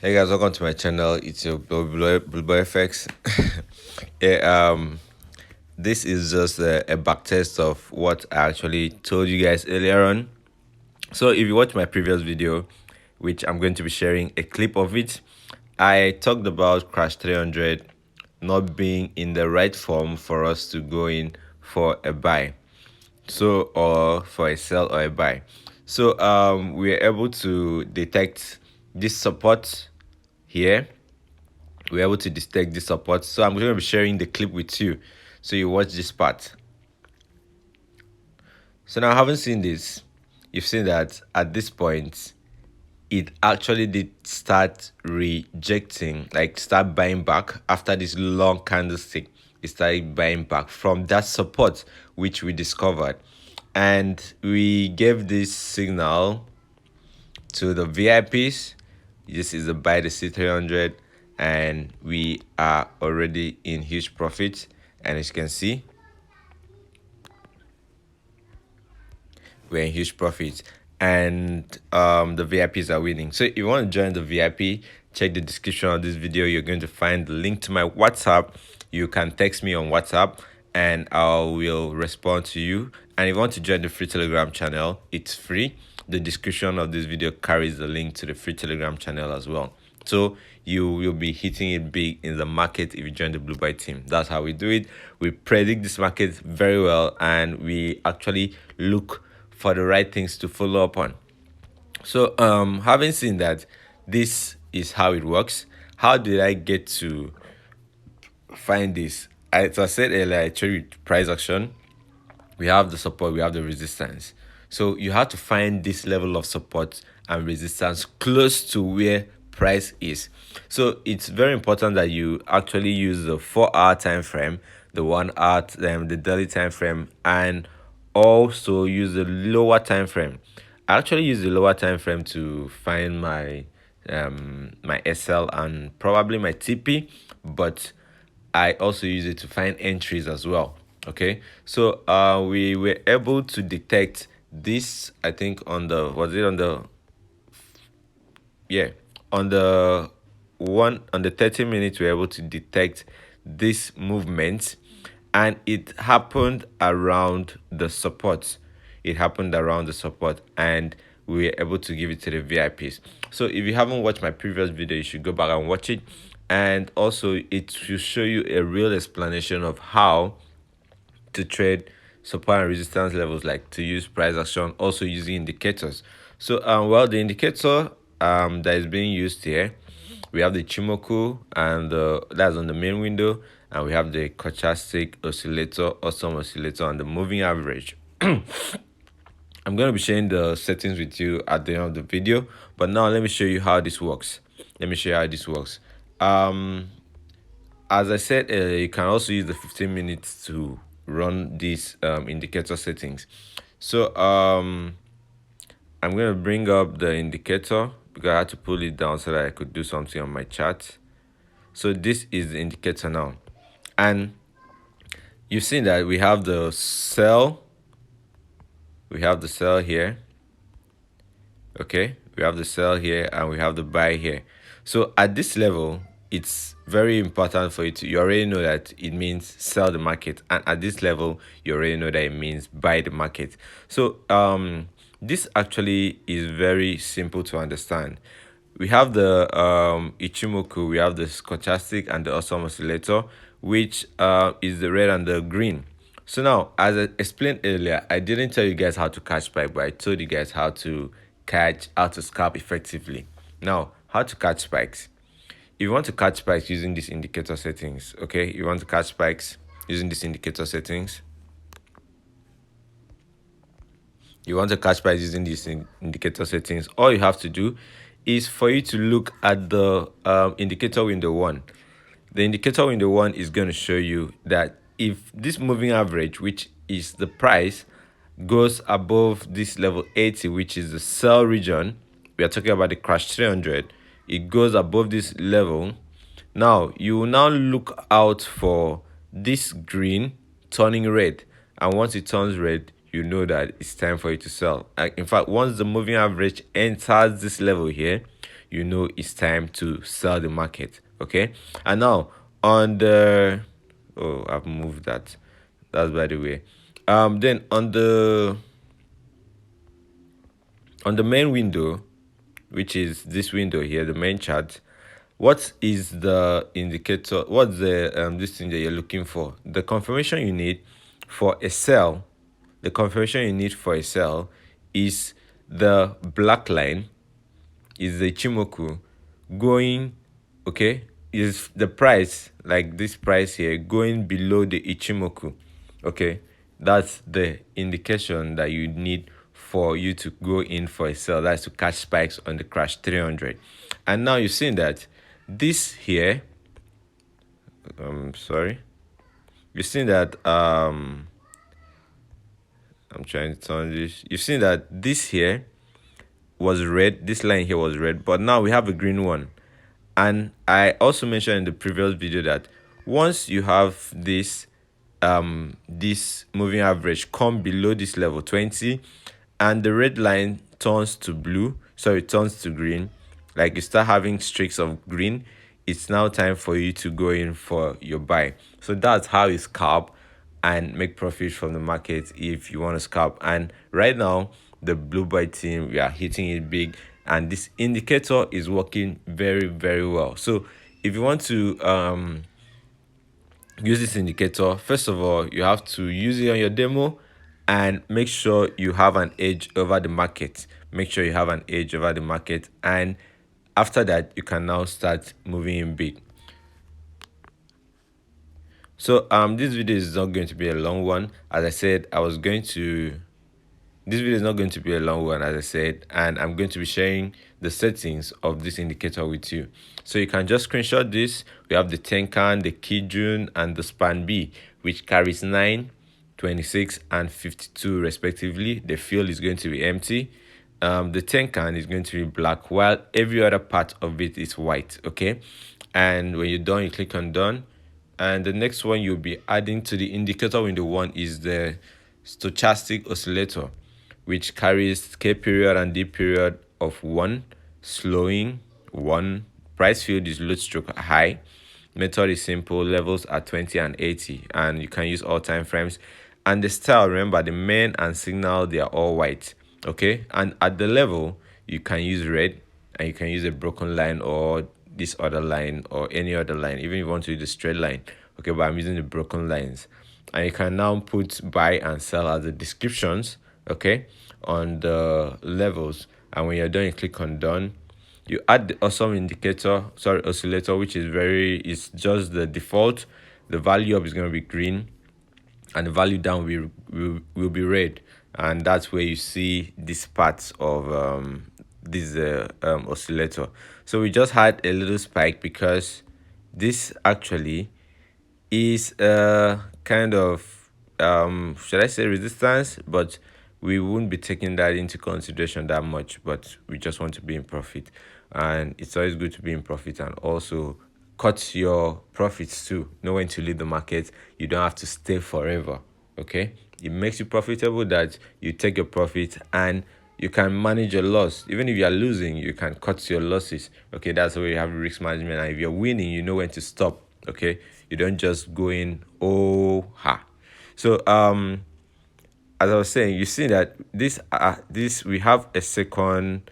Hey guys, welcome to my channel. It's your FX. yeah, this is just a back test of what I actually told you guys earlier on. So if you watch my previous video, which I'm going to be sharing a clip of it, I talked about Crash 300 not being in the right form for us to go in for a buy. So or for a sell or a buy. So we're able to detect this support here. We're able to detect this support. So I'm going to be sharing the clip with you. So you watch this part. So now having seen this, you've seen that at this point, it actually did start rejecting, like start buying back after this long candlestick. It started buying back from that support which we discovered. And we gave this signal to the VIPs. This is the buy the C300, and we are already in huge profit. And as you can see, we're in huge profit, and the VIPs are winning. So if you want to join the VIP, check the description of this video. You're going to find the link to my WhatsApp. You can text me on WhatsApp and I will respond to you. And if you want to join the free Telegram channel, it's free. The description of this video carries the link to the free Telegram channel as well. So you will be hitting it big in the market if you join the Blue Buy team. That's how we do it. We predict this market very well, and we actually look for the right things to follow up on. So having seen that this is how it works, how did I get to find this? As I said earlier, I showed you price action. We have the support, we have the resistance. So you have to find this level of support and resistance close to where price is. So it's very important that you actually use the 4-hour time frame, the 1 hour, the daily time frame, and also use the lower time frame. I actually use the lower time frame to find my my SL and probably my TP, but I also use it to find entries as well. Okay, so we were able to detect this, I think on the, was it on the, yeah, on the 30 minutes we were able to detect this movement, and it happened around the support. It happened around the support, and we were able to give it to the VIPs. So if you haven't watched my previous video, you should go back and watch it, and also it will show you a real explanation of how to trade support and resistance levels, like to use price action, also using indicators. So well, the indicator that is being used here, we have the Chimoku, and that's on the main window, and we have the stochastic oscillator, awesome oscillator, and the moving average. I'm going to be sharing the settings with you at the end of the video, but now let me show you how this works. Let me show you how this works. As I said, you can also use the 15 minutes to run these indicator settings. So I'm going to bring up the indicator because I had to pull it down so that I could do something on my chart. So this is the indicator now, and you've seen that we have the sell. We have the sell here. Okay, we have the sell here and we have the buy here. So at this level, it's very important for you to, you already know that it means sell the market, and at this level you already know that it means buy the market. So this actually is very simple to understand. We have the Ichimoku, we have the stochastic and the awesome oscillator, which is the red and the green. So now, as I explained earlier, I didn't tell you guys how to catch spike, but I told you guys how to scalp effectively. Now, how to catch spikes. If you want to catch spikes using these indicator settings, okay, you want to catch spikes using these indicator settings. You want to catch spikes using these indicator settings. All you have to do is for you to look at the indicator window 1. The indicator window 1 is going to show you that if this moving average, which is the price, goes above this level 80, which is the sell region, we are talking about the Crash 300, it goes above this level. Now you will now look out for this green turning red, and once it turns red, you know that it's time for you to sell. In fact, once the moving average enters this level here, you know it's time to sell the market. Okay, and now on the I've moved that. That's by the way. Then on the main window, which is this window here, the main chart, what is the indicator? What's the this thing that you're looking for? The confirmation you need for a sell, the confirmation you need for a sell is the black line, is the Ichimoku going, okay, is the price, like this price here, going below the Ichimoku. Okay, that's the indication that you need for you to go in for a sell. That's to catch spikes on the crash 300. And now you've seen that this here, sorry, you've seen that I'm trying to turn this. You've seen that this here was red, this line here was red, but now we have a green one. And I also mentioned in the previous video that once you have this moving average come below this level 20 and the red line turns to blue, so it turns to green, like you start having streaks of green, it's now time for you to go in for your buy. So that's how you scalp and make profit from the market if you want to scalp. And right now the blue buy team, we are hitting it big, and this indicator is working very, very well. So if you want to use this indicator, first of all, you have to use it on your demo and make sure you have an edge over the market. Make sure you have an edge over the market, and after that you can now start moving in big. So this video is not going to be a long one. As I said, this video is not going to be a long one, as I said, and I'm going to be sharing the settings of this indicator with you. So you can just screenshot this. We have the Tenkan, the Kijun, and the Span B, which carries 9, 26, and 52 respectively. The field is going to be empty. The Tenkan is going to be black, while every other part of it is white. Okay, and when you're done, you click on done. And the next one you'll be adding to the indicator window one is the stochastic oscillator, which carries K period and D period of 1, slowing 1, price field is low stroke high, method is simple, levels are 20 and 80, and you can use all time frames. And the style, remember, the main and signal, they are all white. Okay, and at the level you can use red, and you can use a broken line or this other line or any other line, even if you want to use the straight line. Okay, but I'm using the broken lines. And you can now put buy and sell as the descriptions, okay, on the levels. And when you're done, you click on done. You add the awesome oscillator, which is just the default. The value up is going to be green, and the value down will be red. And that's where you see these parts of this oscillator. So we just had a little spike because this actually is kind of should I say resistance, but we won't be taking that into consideration that much, but we just want to be in profit. And it's always good to be in profit, and also cut your profits too. Know when to leave the market. You don't have to stay forever. Okay, it makes you profitable that you take your profit and you can manage your loss. Even if you are losing, you can cut your losses. Okay, that's where you have risk management. And if you're winning, you know when to stop. Okay, you don't just go in so as I was saying, you see that this we have a second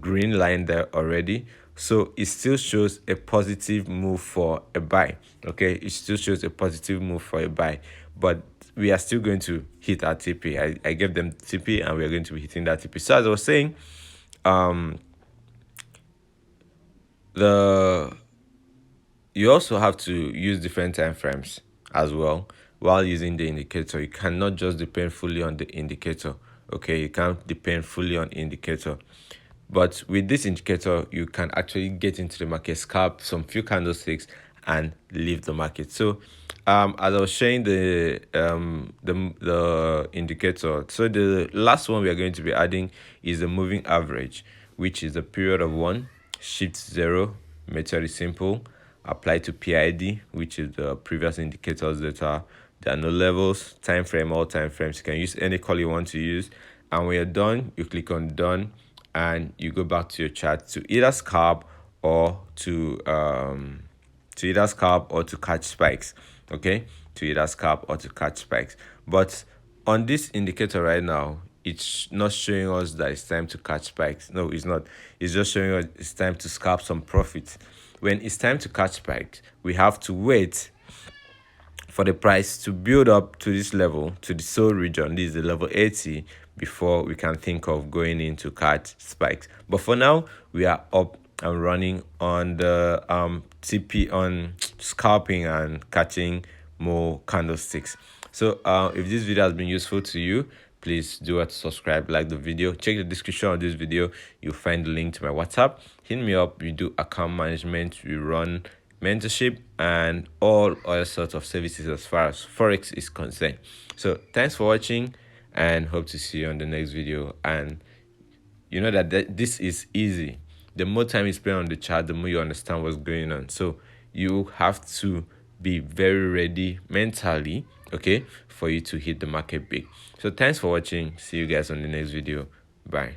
green line there already, so it still shows a positive move for a buy. Okay, it still shows a positive move for a buy, but we are still going to hit our TP. I gave them TP, and we are going to be hitting that TP. So as I was saying, you also have to use different time frames as well while using the indicator. You cannot just depend fully on the indicator. Okay, you can't depend fully on indicator. But with this indicator, you can actually get into the market, scalp some few candlesticks, and leave the market. So as I was showing the indicator, so the last one we are going to be adding is the moving average, which is a period of 1, shift 0, method is simple, apply to PID, which is the previous indicators data. There are no levels, time frame, all time frames. You can use any color you want to use. And when you're done, you click on done, and you go back to your chart to either scalp or to catch spikes. Okay, to either scalp or to catch spikes. But on this indicator right now, it's not showing us that it's time to catch spikes. No, it's not. It's just showing us it's time to scalp some profits. When it's time to catch spikes, we have to wait for the price to build up to this level, to the soul region. This is the level 80, before we can think of going in to catch spikes. But for now, we are up and running on the TP, on scalping and catching more candlesticks. So if this video has been useful to you, please do to subscribe, like the video. Check the description of this video. You'll find the link to my WhatsApp. Hit me up. We do account management, we run mentorship, and all other sorts of services as far as Forex is concerned. So thanks for watching, and hope to see you on the next video. And you know that this is easy. The more time you spend on the chart, the more you understand what's going on. So you have to be very ready mentally, okay, for you to hit the market big. So thanks for watching. See you guys on the next video. Bye.